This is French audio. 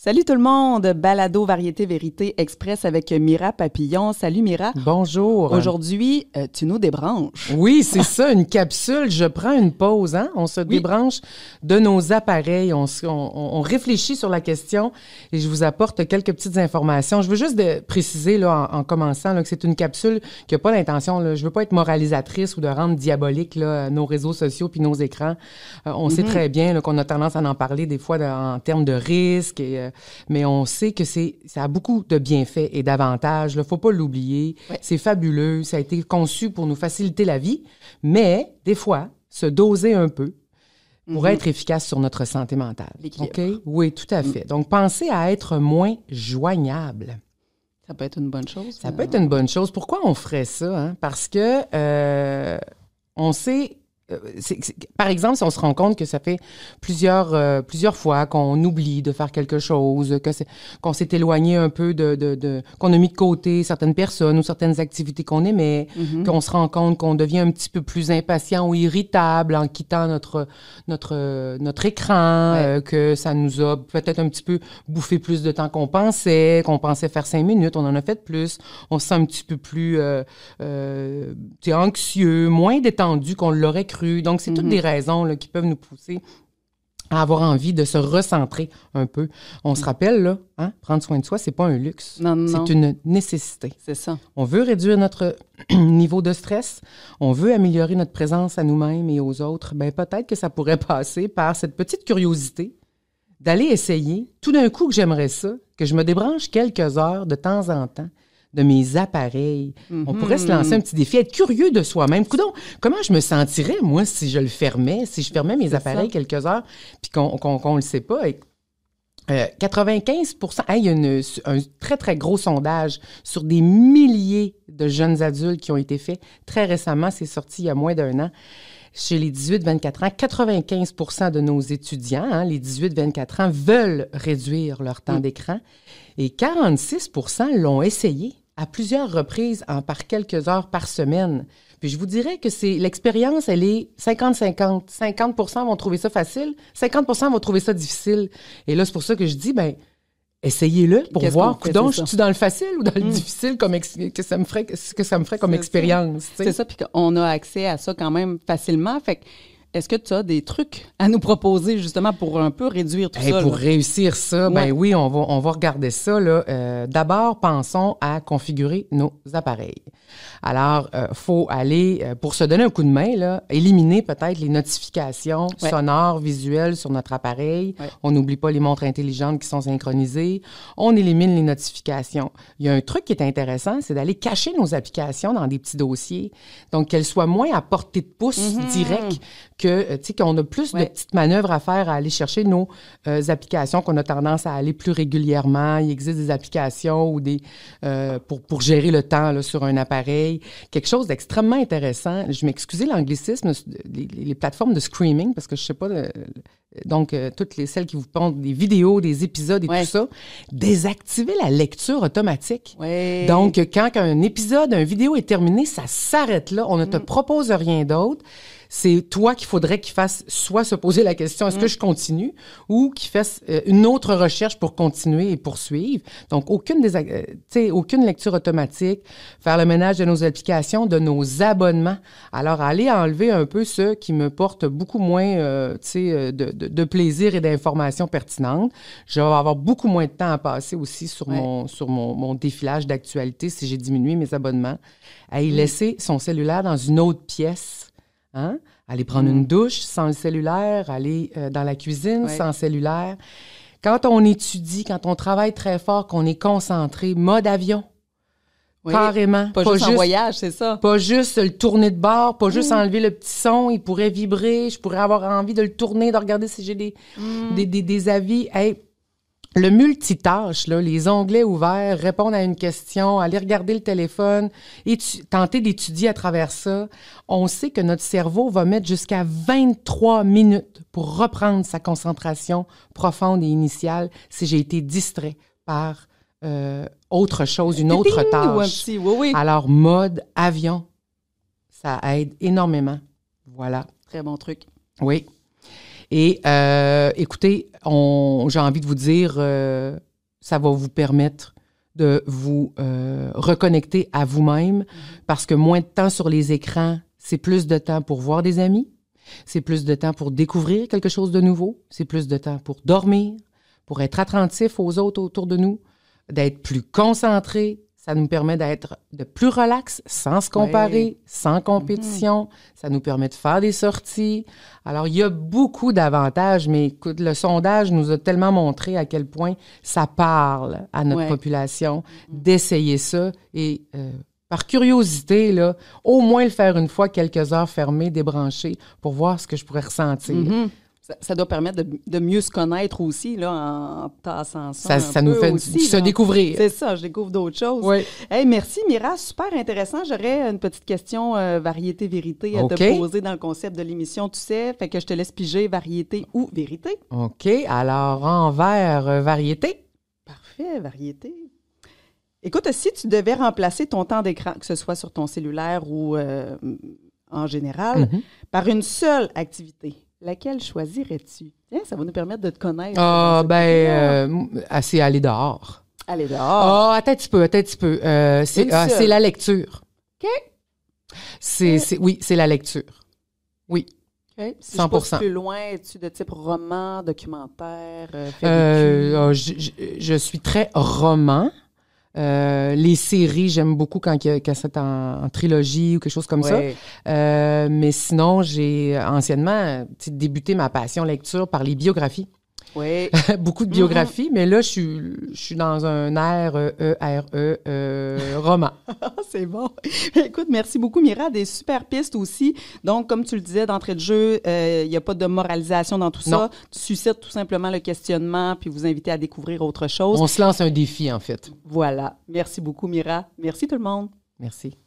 Salut tout le monde, Balado Variété Vérité Express avec Mira Papillon. Salut Mira. Bonjour. Aujourd'hui, tu nous débranches. Oui, c'est ça, une capsule. Je prends une pause, hein? On se débranche de nos appareils. On réfléchit sur la question et je vous apporte quelques petites informations. Je veux juste préciser là, en commençant là, que c'est une capsule qui n'a pas l'intention, là, je veux pas être moralisatrice ou de rendre diabolique là, nos réseaux sociaux puis nos écrans. On sait très bien là, qu'on a tendance à en parler des fois en termes de risques, mais on sait que ça a beaucoup de bienfaits et d'avantages. Il ne faut pas l'oublier. Ouais. C'est fabuleux. Ça a été conçu pour nous faciliter la vie, mais des fois, se doser un peu pour être efficace sur notre santé mentale. Okay? Oui, tout à fait. Donc, pensez à être moins joignable. Ça peut être une bonne chose. Ça peut être une bonne chose. Pourquoi on ferait ça? Hein? Parce que on sait... par exemple, si on se rend compte que ça fait plusieurs fois qu'on oublie de faire quelque chose, qu'on s'est éloigné un peu qu'on a mis de côté certaines personnes ou certaines activités qu'on aimait, qu'on se rend compte qu'on devient un petit peu plus impatient ou irritable en quittant notre écran, que ça nous a peut-être un petit peu bouffé plus de temps qu'on pensait faire 5 minutes, on en a fait plus, on se sent un petit peu plus anxieux, moins détendu qu'on l'aurait cru. Donc, c'est toutes des raisons là, qui peuvent nous pousser à avoir envie de se recentrer un peu. On se rappelle, là, hein, prendre soin de soi, c'est pas un luxe. Non. C'est une nécessité. C'est ça. On veut réduire notre niveau de stress. On veut améliorer notre présence à nous-mêmes et aux autres. Bien, peut-être que ça pourrait passer par cette petite curiosité d'aller essayer. Tout d'un coup que j'aimerais ça, que je me débranche quelques heures de temps en temps de mes appareils. On pourrait se lancer un petit défi, être curieux de soi-même. Coudonc, comment je me sentirais, moi, si je fermais mes appareils quelques heures, puis qu'on le sait pas. 95%, il y a un très, très gros sondage sur des milliers de jeunes adultes qui ont été faits très récemment. C'est sorti il y a moins d'1 an. Chez les 18-24 ans, 95% de nos étudiants, hein, les 18-24 ans, veulent réduire leur temps d'écran et 46% l'ont essayé à plusieurs reprises par quelques heures par semaine. Puis je vous dirais que l'expérience, elle est 50-50. 50% vont trouver ça facile, 50% vont trouver ça difficile. Et là, c'est pour ça que je dis, essayez-le pour voir, coudonc, je suis dans le facile ou dans le difficile que ça me ferait comme expérience. C'est ça, puis qu'on a accès à ça quand même facilement. Fait que, est-ce que tu as des trucs à nous proposer justement pour un peu réduire tout ça? Pour réussir ça, oui, on va regarder ça. Là. D'abord, pensons à configurer nos appareils. Alors, faut aller, pour se donner un coup de main, là, éliminer peut-être les notifications sonores, visuelles sur notre appareil. Ouais. On n'oublie pas les montres intelligentes qui sont synchronisées. On élimine les notifications. Il y a un truc qui est intéressant, c'est d'aller cacher nos applications dans des petits dossiers. Donc, qu'elles soient moins à portée de pouce direct qu'on a plus de petites manœuvres à faire à aller chercher nos applications qu'on a tendance à aller plus régulièrement. Il existe des applications ou pour gérer le temps là, sur un appareil. Quelque chose d'extrêmement intéressant. Je m'excuse l'anglicisme, les plateformes de streaming, parce que je sais pas... Donc, toutes celles qui vous pondent des vidéos, des épisodes et tout ça, désactiver la lecture automatique. Ouais. Donc, quand un épisode, une vidéo est terminé, ça s'arrête là. On ne te propose rien d'autre. C'est toi qu'il faudrait qu'il fasse soit se poser la question, est-ce que je continue, ou qu'il fasse une autre recherche pour continuer et poursuivre. Donc, aucune lecture automatique, faire le ménage de nos applications, de nos abonnements. Alors, aller enlever un peu ceux qui me portent beaucoup moins de plaisir et d'informations pertinentes. Je vais avoir beaucoup moins de temps à passer aussi sur mon défilage d'actualité si j'ai diminué mes abonnements. À y laisser son cellulaire dans une autre pièce. Hein? Aller prendre une douche sans le cellulaire, aller dans la cuisine sans cellulaire. Quand on étudie, quand on travaille très fort, qu'on est concentré, mode avion, carrément. Pas juste en voyage, c'est ça. Pas juste le tourner de bord, pas juste enlever le petit son, il pourrait vibrer, je pourrais avoir envie de le tourner, de regarder si j'ai des avis. Hey, le multitâche, là, les onglets ouverts, répondre à une question, aller regarder le téléphone, tenter d'étudier à travers ça, on sait que notre cerveau va mettre jusqu'à 23 minutes pour reprendre sa concentration profonde et initiale si j'ai été distrait par autre chose, une autre tâche. Alors, mode avion, ça aide énormément. Voilà. Très bon truc. Oui. Et écoutez, j'ai envie de vous dire, ça va vous permettre de vous reconnecter à vous-même parce que moins de temps sur les écrans, c'est plus de temps pour voir des amis, c'est plus de temps pour découvrir quelque chose de nouveau, c'est plus de temps pour dormir, pour être attentif aux autres autour de nous, d'être plus concentré. Ça nous permet d'être de plus relax, sans se comparer, sans compétition. Ça nous permet de faire des sorties. Alors, il y a beaucoup d'avantages, mais écoute, le sondage nous a tellement montré à quel point ça parle à notre population d'essayer ça. Et par curiosité, là, au moins le faire une fois, quelques heures fermées, débranchées, pour voir ce que je pourrais ressentir. Ça doit permettre de mieux se connaître aussi, là, en tassant ça. Ça nous fait aussi, se découvrir. C'est ça, je découvre d'autres choses. Oui. Hey, merci, Mira, super intéressant. J'aurais une petite question variété-vérité à te poser dans le concept de l'émission, tu sais. Fait que je te laisse piger variété ou vérité. OK. Alors, envers variété. Parfait, variété. Écoute, si tu devais remplacer ton temps d'écran, que ce soit sur ton cellulaire ou en général, par une seule activité, laquelle choisirais-tu? Tiens, ça va nous permettre de te connaître. C'est aller dehors. Aller dehors? Attends un petit peu. C'est la lecture. OK. Oui, c'est la lecture. Oui. Okay. Si 100%. Je pousse plus loin, es-tu de type roman, documentaire, je suis très roman. Les séries, j'aime beaucoup quand c'est en trilogie ou quelque chose comme ça. Mais sinon, j'ai anciennement débuté ma passion lecture par les biographies. Oui. Beaucoup de biographies, mais là, je suis dans un air roman. C'est bon. Écoute, merci beaucoup, Mira. Des super pistes aussi. Donc, comme tu le disais d'entrée de jeu, il n'y a pas de moralisation dans tout ça. Tu suscites tout simplement le questionnement puis vous invitez à découvrir autre chose. On se lance un défi, en fait. Voilà. Merci beaucoup, Mira. Merci tout le monde. Merci.